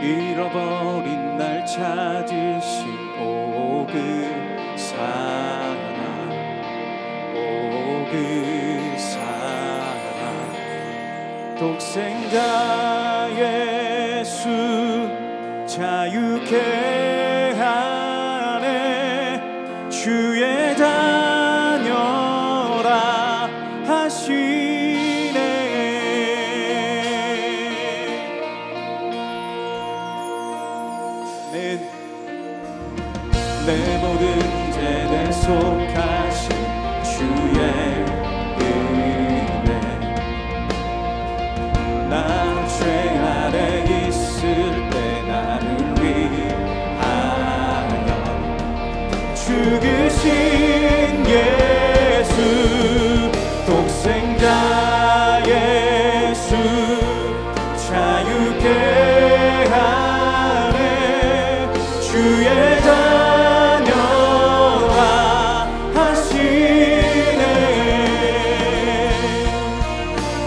잃어버린 날 찾으신 오 그 사랑, 오 그 사랑, 독생자 예수 자유케 하네. 주의 자녀라 하시네. 내 모든 죄에 속하신 주의 은혜, 나 죄 아래 있을 때 나를 위하여 죽으신 예수, 독생자 예수 자유케 하네. 주의 자녀라 하시네.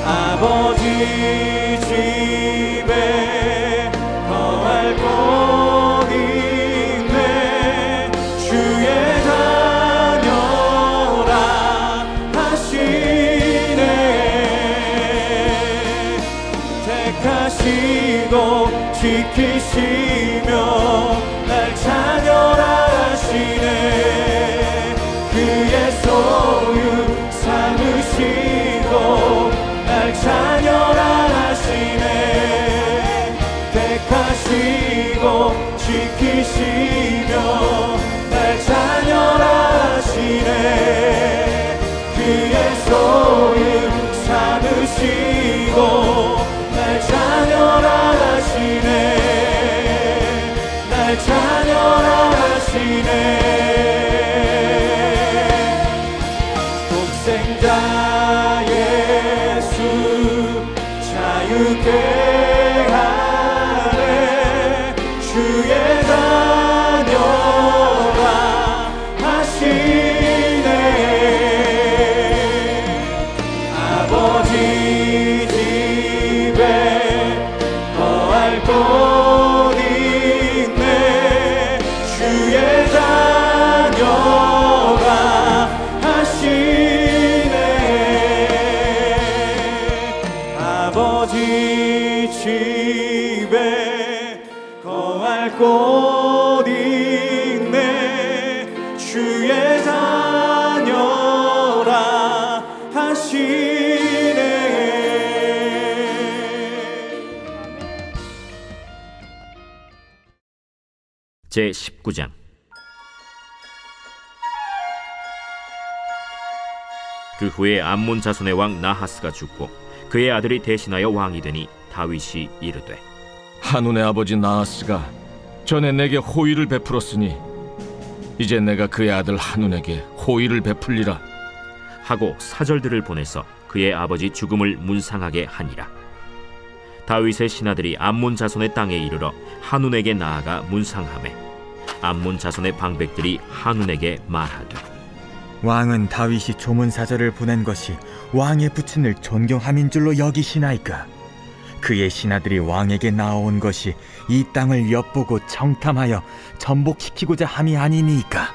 아버지 집에 거할 곳 있네. 주의 자녀라 하시네. 택하시고 지키시며 날 자녀라 하시네. 그의 소유 삼으시고 날 자녀라 하시네. 택하시고 지키시며 날 자녀라 하시네. 그의 소유 삼으시고 날 자녀라 하시네. 날 자녀라 하시네. 독생자 예수 자유케 하네. 주의 자녀라 하시네. 아버지 집에 거할 곳 있네. 주의 자녀라 하시네. 아버지 집에 거할 곳 있네. 주의 자녀라 하시네. 제19장. 그 후에 암몬 자손의 왕 나하스가 죽고 그의 아들이 대신하여 왕이 되니 다윗이 이르되, 한운의 아버지 나하스가 전에 내게 호의를 베풀었으니 이제 내가 그의 아들 한운에게 호의를 베풀리라 하고 사절들을 보내서 그의 아버지 죽음을 문상하게 하니라. 다윗의 신하들이 암몬 자손의 땅에 이르러 한운에게 나아가 문상하매 암몬 자손의 방백들이 한운에게 말하되, 왕은 다윗이 조문사절을 보낸 것이 왕의 부친을 존경함인 줄로 여기시나이까? 그의 신하들이 왕에게 나아온 것이 이 땅을 엿보고 청탐하여 전복시키고자 함이 아니니까.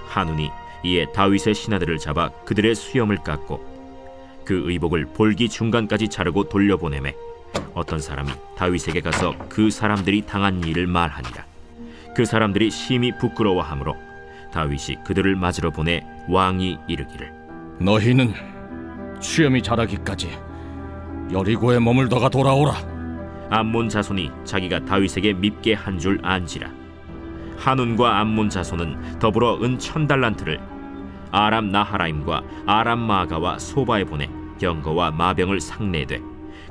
한운이 이에 다윗의 신하들을 잡아 그들의 수염을 깎고 그 의복을 볼기 중간까지 자르고 돌려보내매 어떤 사람이 다윗에게 가서 그 사람들이 당한 일을 말하니라. 그 사람들이 심히 부끄러워하므로 다윗이 그들을 맞으러 보내 왕이 이르기를, 너희는 수염이 자라기까지 여리고에 머물다가 돌아오라. 암몬 자손이 자기가 다윗에게 밉게 한 줄 안지라. 한운과 암몬 자손은 더불어 은 1000달란트를 아람 나하라임과 아람 마가와 소바에 보내 병거와 마병을 상례되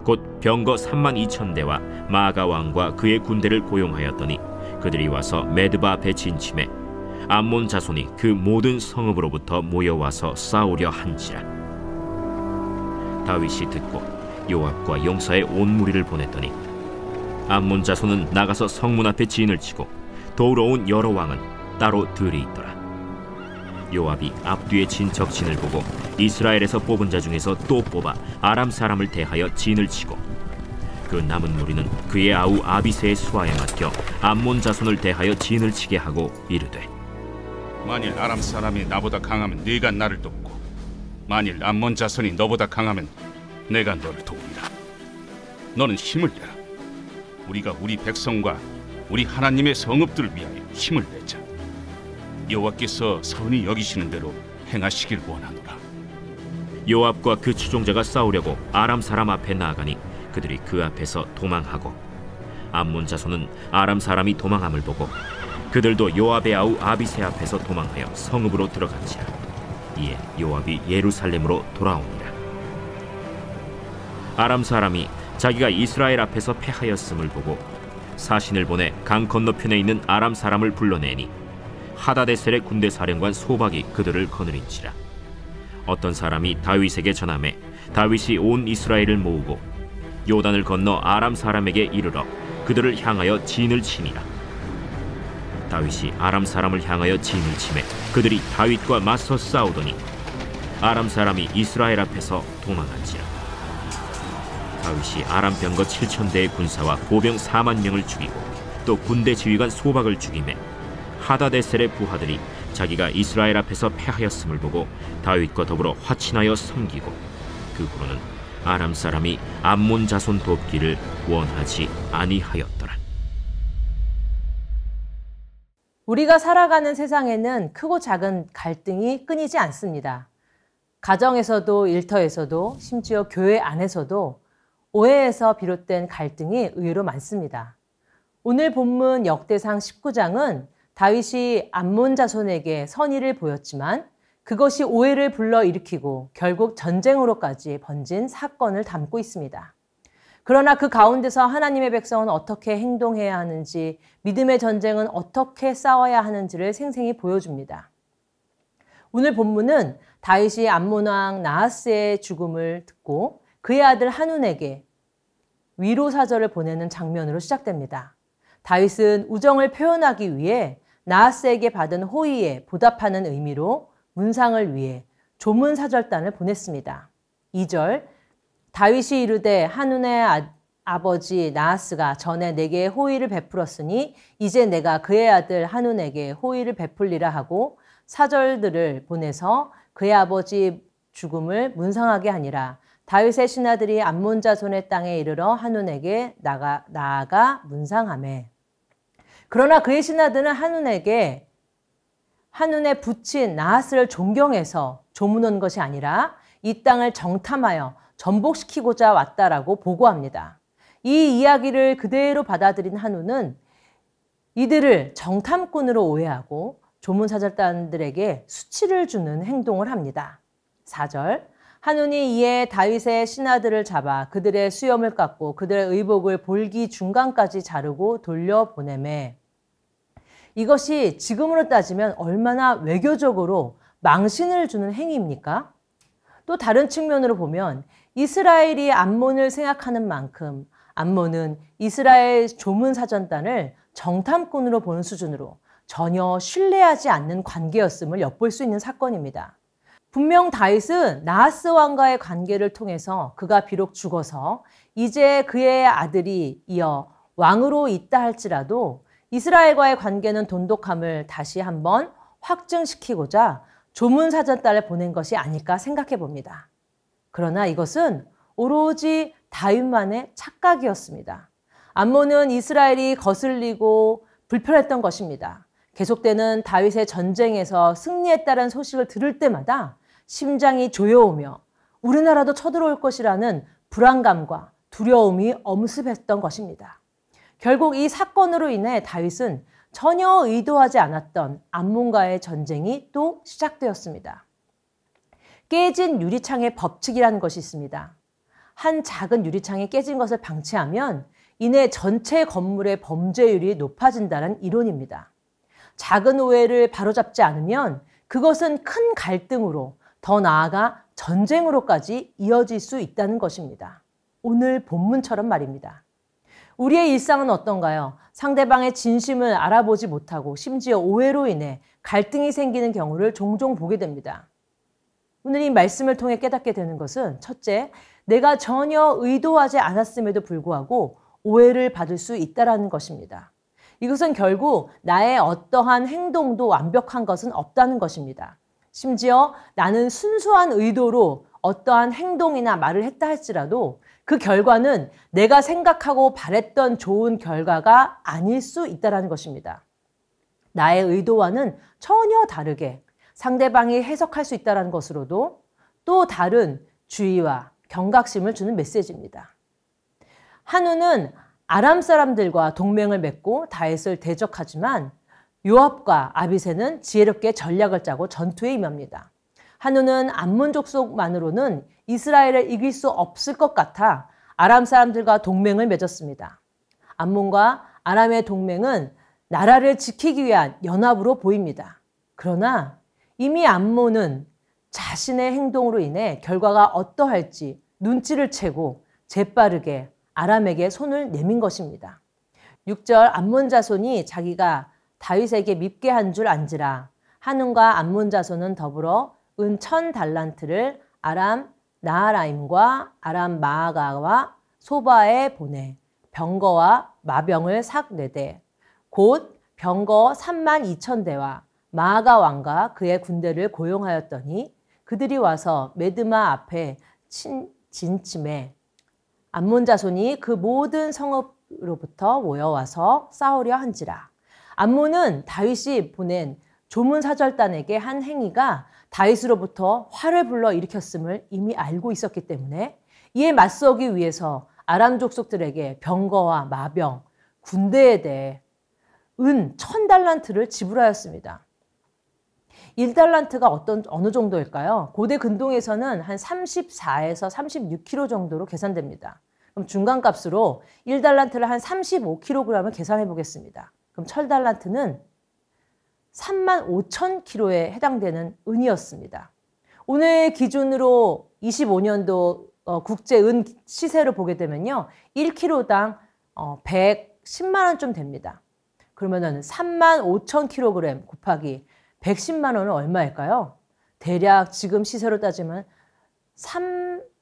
곧 병거 32,000대와 마가 왕과 그의 군대를 고용하였더니 그들이 와서 메드바 앞에 진침해 암몬 자손이 그 모든 성읍으로부터 모여와서 싸우려 한지라. 다윗이 듣고 요압과 용사의 온 무리를 보냈더니 암몬 자손은 나가서 성문 앞에 진을 치고 도우러 온 여러 왕은 따로 들이 있더라. 요압이 앞뒤에 진 적진을 보고 이스라엘에서 뽑은 자 중에서 또 뽑아 아람 사람을 대하여 진을 치고 그 남은 무리는 그의 아우 아비새의 수하에 맡겨 암몬 자손을 대하여 진을 치게 하고 이르되 만일 아람 사람이 나보다 강하면 네가 나를 돕고 만일 암몬 자손이 너보다 강하면 내가 너를 돕리라. 너는 힘을 내라. 우리가 우리 백성과 우리 하나님의 성읍들을 위하여 힘을 내자. 여호와께서 선히 여기시는 대로 행하시길 원하노라. 요압과 그 추종자가 싸우려고 아람 사람 앞에 나아가니 그들이 그 앞에서 도망하고 암몬 자손은 아람 사람이 도망함을 보고 그들도 요압의 아우 아비새 앞에서 도망하여 성읍으로 들어간지라. 이에 요압이 예루살렘으로 돌아오니라. 아람 사람이 자기가 이스라엘 앞에서 패하였음을 보고 사신을 보내 강 건너편에 있는 아람 사람을 불러내니 하다데셀의 군대 사령관 소박이 그들을 거느린지라. 어떤 사람이 다윗에게 전하매 다윗이 온 이스라엘을 모으고 요단을 건너 아람 사람에게 이르러 그들을 향하여 진을 치니라. 다윗이 아람 사람을 향하여 진을 치매 그들이 다윗과 맞서 싸우더니 아람 사람이 이스라엘 앞에서 도망한지라. 다윗이 아람 병거 7,000대의 군사와 보병 4만 명을 죽이고 또 군대 지휘관 소박을 죽이매 하다데셀의 부하들이 자기가 이스라엘 앞에서 패하였음을 보고 다윗과 더불어 화친하여 섬기고 그 후로는 아람 사람이 암몬 자손 돕기를 원하지 아니하였더라. 우리가 살아가는 세상에는 크고 작은 갈등이 끊이지 않습니다. 가정에서도 일터에서도 심지어 교회 안에서도 오해에서 비롯된 갈등이 의외로 많습니다. 오늘 본문 역대상 19장은 다윗이 암몬 자손에게 선의를 보였지만 그것이 오해를 불러일으키고 결국 전쟁으로까지 번진 사건을 담고 있습니다. 그러나 그 가운데서 하나님의 백성은 어떻게 행동해야 하는지, 믿음의 전쟁은 어떻게 싸워야 하는지를 생생히 보여줍니다. 오늘 본문은 다윗이 암몬 왕 나하스의 죽음을 듣고 그의 아들 한운에게 위로 사절을 보내는 장면으로 시작됩니다. 다윗은 우정을 표현하기 위해 나하스에게 받은 호의에 보답하는 의미로 문상을 위해 조문 사절단을 보냈습니다. 2절 다윗이 이르되 한운의 아버지 나하스가 전에 내게 호의를 베풀었으니 이제 내가 그의 아들 한운에게 호의를 베풀리라 하고 사절들을 보내서 그의 아버지 죽음을 문상하게 하니라. 다윗의 신하들이 암몬 자손의 땅에 이르러 한운에게 나아가 문상하매. 그러나 그의 신하들은 한운에 붙인 나하스를 존경해서 조문 온 것이 아니라 이 땅을 정탐하여 전복시키고자 왔다라고 보고합니다. 이 이야기를 그대로 받아들인 한운은 이들을 정탐꾼으로 오해하고 조문사절단들에게 수치를 주는 행동을 합니다. 4절 한운이 이에 다윗의 신하들을 잡아 그들의 수염을 깎고 그들의 의복을 볼기 중간까지 자르고 돌려보내매. 이것이 지금으로 따지면 얼마나 외교적으로 망신을 주는 행위입니까? 또 다른 측면으로 보면 이스라엘이 암몬을 생각하는 만큼 암몬은 이스라엘 조문사전단을 정탐꾼으로 보는 수준으로 전혀 신뢰하지 않는 관계였음을 엿볼 수 있는 사건입니다. 분명 다윗은 나하스 왕과의 관계를 통해서 그가 비록 죽어서 이제 그의 아들이 이어 왕으로 있다 할지라도 이스라엘과의 관계는 돈독함을 다시 한번 확증시키고자 조문사전단을 보낸 것이 아닐까 생각해 봅니다. 그러나 이것은 오로지 다윗만의 착각이었습니다. 암몬은 이스라엘이 거슬리고 불편했던 것입니다. 계속되는 다윗의 전쟁에서 승리했다는 소식을 들을 때마다 심장이 조여오며 우리나라도 쳐들어올 것이라는 불안감과 두려움이 엄습했던 것입니다. 결국 이 사건으로 인해 다윗은 전혀 의도하지 않았던 암몬과의 전쟁이 또 시작되었습니다. 깨진 유리창의 법칙이라는 것이 있습니다. 한 작은 유리창이 깨진 것을 방치하면 이내 전체 건물의 범죄율이 높아진다는 이론입니다. 작은 오해를 바로잡지 않으면 그것은 큰 갈등으로 더 나아가 전쟁으로까지 이어질 수 있다는 것입니다. 오늘 본문처럼 말입니다. 우리의 일상은 어떤가요? 상대방의 진심을 알아보지 못하고 심지어 오해로 인해 갈등이 생기는 경우를 종종 보게 됩니다. 오늘 이 말씀을 통해 깨닫게 되는 것은 첫째, 내가 전혀 의도하지 않았음에도 불구하고 오해를 받을 수 있다는 것입니다. 이것은 결국 나의 어떠한 행동도 완벽한 것은 없다는 것입니다. 심지어 나는 순수한 의도로 어떠한 행동이나 말을 했다 할지라도 그 결과는 내가 생각하고 바랬던 좋은 결과가 아닐 수 있다는 것입니다. 나의 의도와는 전혀 다르게 상대방이 해석할 수 있다는 것으로도 또 다른 주의와 경각심을 주는 메시지입니다. 한우는 아람 사람들과 동맹을 맺고 다윗을 대적하지만 요압과 아비새는 지혜롭게 전략을 짜고 전투에 임합니다. 한우는 암몬 족속만으로는 이스라엘을 이길 수 없을 것 같아 아람 사람들과 동맹을 맺었습니다. 암몬과 아람의 동맹은 나라를 지키기 위한 연합으로 보입니다. 그러나 이미 암몬은 자신의 행동으로 인해 결과가 어떠할지 눈치를 채고 재빠르게 아람에게 손을 내민 것입니다. 6절 암몬 자손이 자기가 다윗에게 밉게 한 줄 안지라. 한운과 암몬 자손은 더불어 은 1000달란트를 아람 나하라임과 아람 마아가와 소바에 보내 병거와 마병을 삭 4대 곧 병거 32,000대와 마아가 왕과 그의 군대를 고용하였더니 그들이 와서 메드마 앞에 진침해 암몬 자손이 그 모든 성읍으로부터 모여와서 싸우려 한지라. 암몬은 다윗이 보낸 조문사절단에게 한 행위가 다윗으로부터 화를 불러 일으켰음을 이미 알고 있었기 때문에 이에 맞서기 위해서 아람 족속들에게 병거와 마병, 군대에 대해 은 1000달란트를 지불하였습니다. 1달란트가 어느 정도일까요? 고대 근동에서는 한 34에서 36kg 정도로 계산됩니다. 그럼 중간값으로 1달란트를 한 35kg을 계산해 보겠습니다. 그럼 1000달란트는 35,000kg에 해당되는 은이었습니다. 오늘 기준으로 25년도 국제 은 시세를 보게 되면요. 1kg당 110만 원쯤 됩니다. 그러면은 35,000kg 곱하기 110만 원은 얼마일까요? 대략 지금 시세로 따지면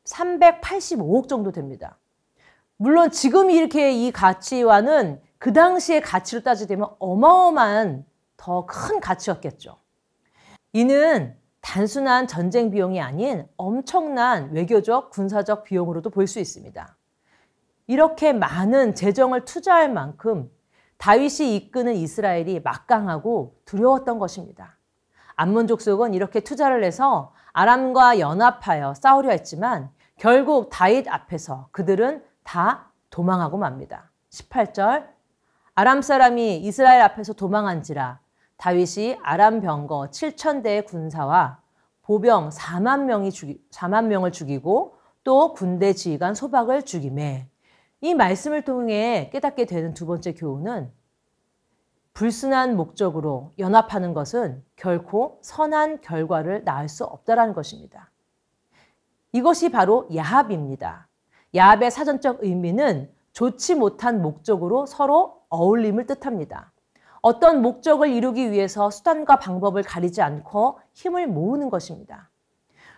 385억 정도 됩니다. 물론 지금 이렇게 이 가치와는 그 당시의 가치로 따지면 어마어마한 더 큰 가치였겠죠. 이는 단순한 전쟁 비용이 아닌 엄청난 외교적, 군사적 비용으로도 볼 수 있습니다. 이렇게 많은 재정을 투자할 만큼 다윗이 이끄는 이스라엘이 막강하고 두려웠던 것입니다. 암몬 족속은 이렇게 투자를 해서 아람과 연합하여 싸우려 했지만 결국 다윗 앞에서 그들은 다 도망하고 맙니다. 18절 아람 사람이 이스라엘 앞에서 도망한지라 다윗이 아람 병거 7,000대의 군사와 보병 4만 명을 죽이고 또 군대 지휘관 소박을 죽이매. 이 말씀을 통해 깨닫게 되는 두 번째 교훈은 불순한 목적으로 연합하는 것은 결코 선한 결과를 낳을 수 없다는 것입니다. 이것이 바로 야합입니다. 야합의 사전적 의미는 좋지 못한 목적으로 서로 어울림을 뜻합니다. 어떤 목적을 이루기 위해서 수단과 방법을 가리지 않고 힘을 모으는 것입니다.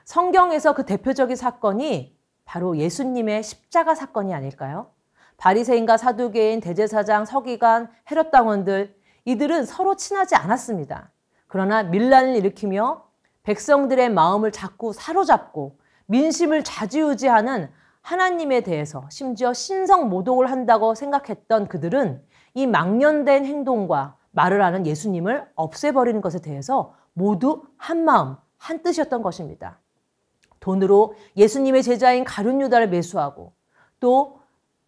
성경에서 그 대표적인 사건이 바로 예수님의 십자가 사건이 아닐까요? 바리새인과 사두개인, 대제사장, 서기관, 헤롯 당원들 이들은 서로 친하지 않았습니다. 그러나 밀란을 일으키며 백성들의 마음을 자꾸 사로잡고 민심을 좌지우지하는 하나님에 대해서 심지어 신성모독을 한다고 생각했던 그들은 이 망년된 행동과 말을 하는 예수님을 없애버리는 것에 대해서 모두 한마음, 한뜻이었던 것입니다. 돈으로 예수님의 제자인 가룟 유다를 매수하고 또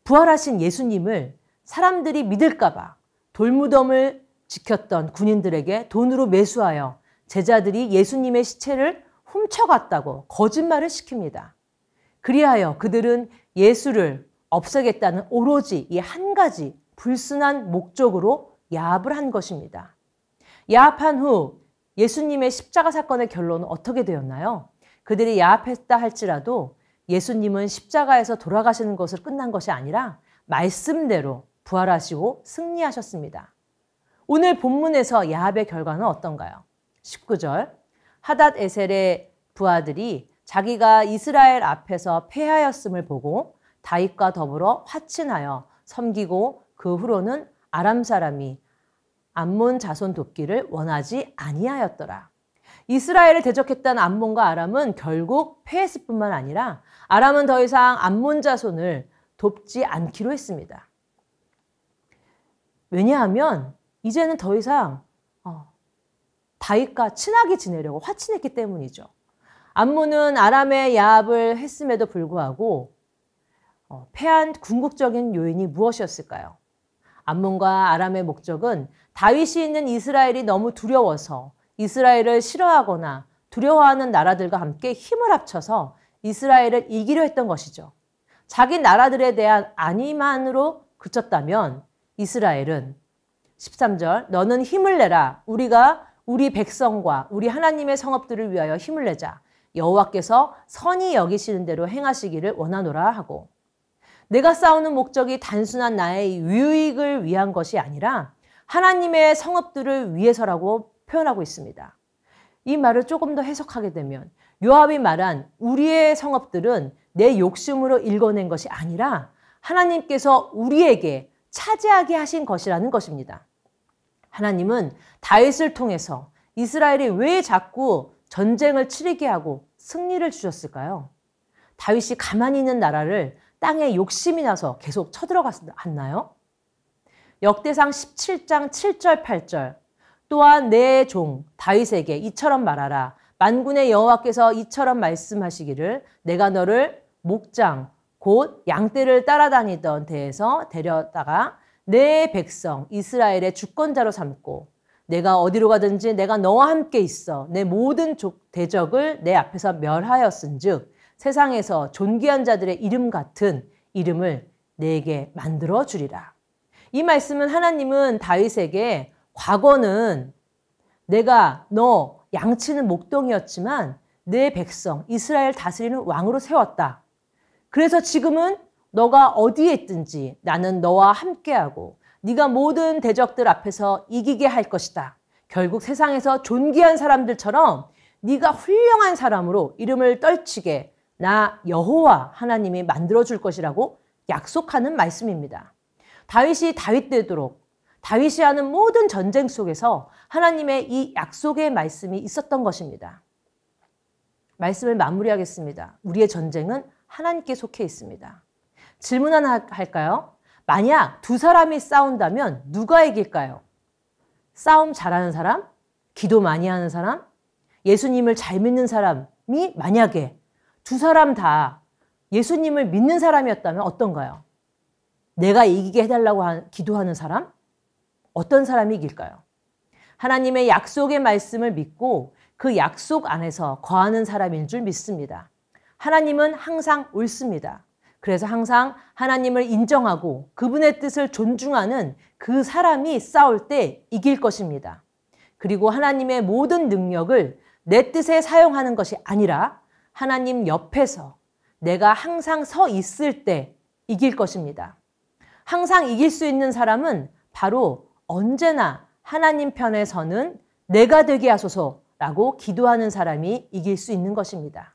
부활하신 예수님을 사람들이 믿을까 봐 돌무덤을 지켰던 군인들에게 돈으로 매수하여 제자들이 예수님의 시체를 훔쳐갔다고 거짓말을 시킵니다. 그리하여 그들은 예수를 없애겠다는 오로지 이 한 가지 불순한 목적으로 야합을 한 것입니다. 야합한 후 예수님의 십자가 사건의 결론은 어떻게 되었나요? 그들이 야합했다 할지라도 예수님은 십자가에서 돌아가시는 것으로 끝난 것이 아니라 말씀대로 부활하시고 승리하셨습니다. 오늘 본문에서 야합의 결과는 어떤가요? 19절 하닷 에셀의 부하들이 자기가 이스라엘 앞에서 패하였음을 보고 다윗과 더불어 화친하여 섬기고 그 후로는 아람 사람이 암몬 자손 돕기를 원하지 아니하였더라. 이스라엘을 대적했던 암몬과 아람은 결국 패했을 뿐만 아니라 아람은 더 이상 암몬 자손을 돕지 않기로 했습니다. 왜냐하면 이제는 더 이상 다윗과 친하게 지내려고 화친했기 때문이죠. 암몬은 아람의 야합을 했음에도 불구하고 패한 궁극적인 요인이 무엇이었을까요? 암몬과 아람의 목적은 다윗이 있는 이스라엘이 너무 두려워서 이스라엘을 싫어하거나 두려워하는 나라들과 함께 힘을 합쳐서 이스라엘을 이기려 했던 것이죠. 자기 나라들에 대한 안위만으로 그쳤다면 이스라엘은 13절 너는 힘을 내라. 우리가 우리 백성과 우리 하나님의 성읍들을 위하여 힘을 내자. 여호와께서 선히 여기시는 대로 행하시기를 원하노라 하고, 내가 싸우는 목적이 단순한 나의 유익을 위한 것이 아니라 하나님의 성읍들을 위해서라고 표현하고 있습니다. 이 말을 조금 더 해석하게 되면 요압이 말한 우리의 성읍들은 내 욕심으로 일궈낸 것이 아니라 하나님께서 우리에게 차지하게 하신 것이라는 것입니다. 하나님은 다윗을 통해서 이스라엘이 왜 자꾸 전쟁을 치르게 하고 승리를 주셨을까요? 다윗이 가만히 있는 나라를 땅에 욕심이 나서 계속 쳐들어갔나요? 역대상 17장 7절 8절 또한 내 종 다윗에게 이처럼 말하라. 만군의 여호와께서 이처럼 말씀하시기를 내가 너를 목장 곧 양떼를 따라다니던 데에서 데려다가 내 백성 이스라엘의 주권자로 삼고 내가 어디로 가든지 내가 너와 함께 있어 내 모든 대적을 내 앞에서 멸하였은즉 세상에서 존귀한 자들의 이름 같은 이름을 내게 만들어 주리라. 이 말씀은 하나님은 다윗에게 과거는 내가 너 양치는 목동이었지만 내 백성 이스라엘 다스리는 왕으로 세웠다. 그래서 지금은 너가 어디에 있든지 나는 너와 함께하고 네가 모든 대적들 앞에서 이기게 할 것이다. 결국 세상에서 존귀한 사람들처럼 네가 훌륭한 사람으로 이름을 떨치게 나 여호와 하나님이 만들어줄 것이라고 약속하는 말씀입니다. 다윗이 다윗되도록 다윗이 하는 모든 전쟁 속에서 하나님의 이 약속의 말씀이 있었던 것입니다. 말씀을 마무리하겠습니다. 우리의 전쟁은 하나님께 속해 있습니다. 질문 하나 할까요? 만약 두 사람이 싸운다면 누가 이길까요? 싸움 잘하는 사람? 기도 많이 하는 사람? 예수님을 잘 믿는 사람이 만약에 두 사람 다 예수님을 믿는 사람이었다면 어떤가요? 내가 이기게 해달라고 기도하는 사람? 어떤 사람이 이길까요? 하나님의 약속의 말씀을 믿고 그 약속 안에서 거하는 사람인 줄 믿습니다. 하나님은 항상 옳습니다. 그래서 항상 하나님을 인정하고 그분의 뜻을 존중하는 그 사람이 싸울 때 이길 것입니다. 그리고 하나님의 모든 능력을 내 뜻에 사용하는 것이 아니라 하나님 옆에서 내가 항상 서 있을 때 이길 것입니다. 항상 이길 수 있는 사람은 바로 언제나 하나님 편에 서는 내가 되게 하소서라고 기도하는 사람이 이길 수 있는 것입니다.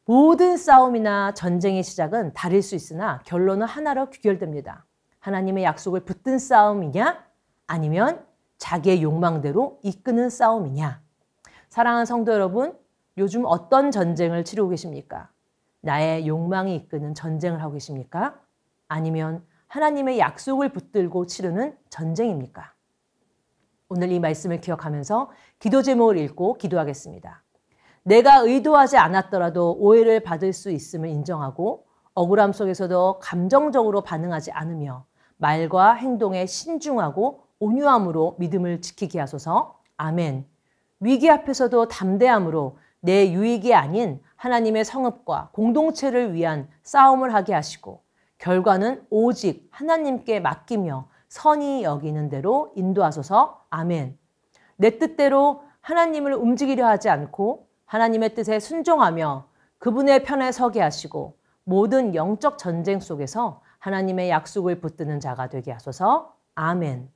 모든 싸움이나 전쟁의 시작은 다를 수 있으나 결론은 하나로 귀결됩니다. 하나님의 약속을 붙든 싸움이냐 아니면 자기의 욕망대로 이끄는 싸움이냐. 사랑하는 성도 여러분, 요즘 어떤 전쟁을 치르고 계십니까? 나의 욕망이 이끄는 전쟁을 하고 계십니까? 아니면 하나님의 약속을 붙들고 치르는 전쟁입니까? 오늘 이 말씀을 기억하면서 기도 제목을 읽고 기도하겠습니다. 내가 의도하지 않았더라도 오해를 받을 수 있음을 인정하고 억울함 속에서도 감정적으로 반응하지 않으며 말과 행동에 신중하고 온유함으로 믿음을 지키게 하소서. 아멘. 위기 앞에서도 담대함으로 내 유익이 아닌 하나님의 성읍과 공동체를 위한 싸움을 하게 하시고 결과는 오직 하나님께 맡기며 선히 여기는 대로 인도하소서. 아멘. 내 뜻대로 하나님을 움직이려 하지 않고 하나님의 뜻에 순종하며 그분의 편에 서게 하시고 모든 영적 전쟁 속에서 하나님의 약속을 붙드는 자가 되게 하소서. 아멘.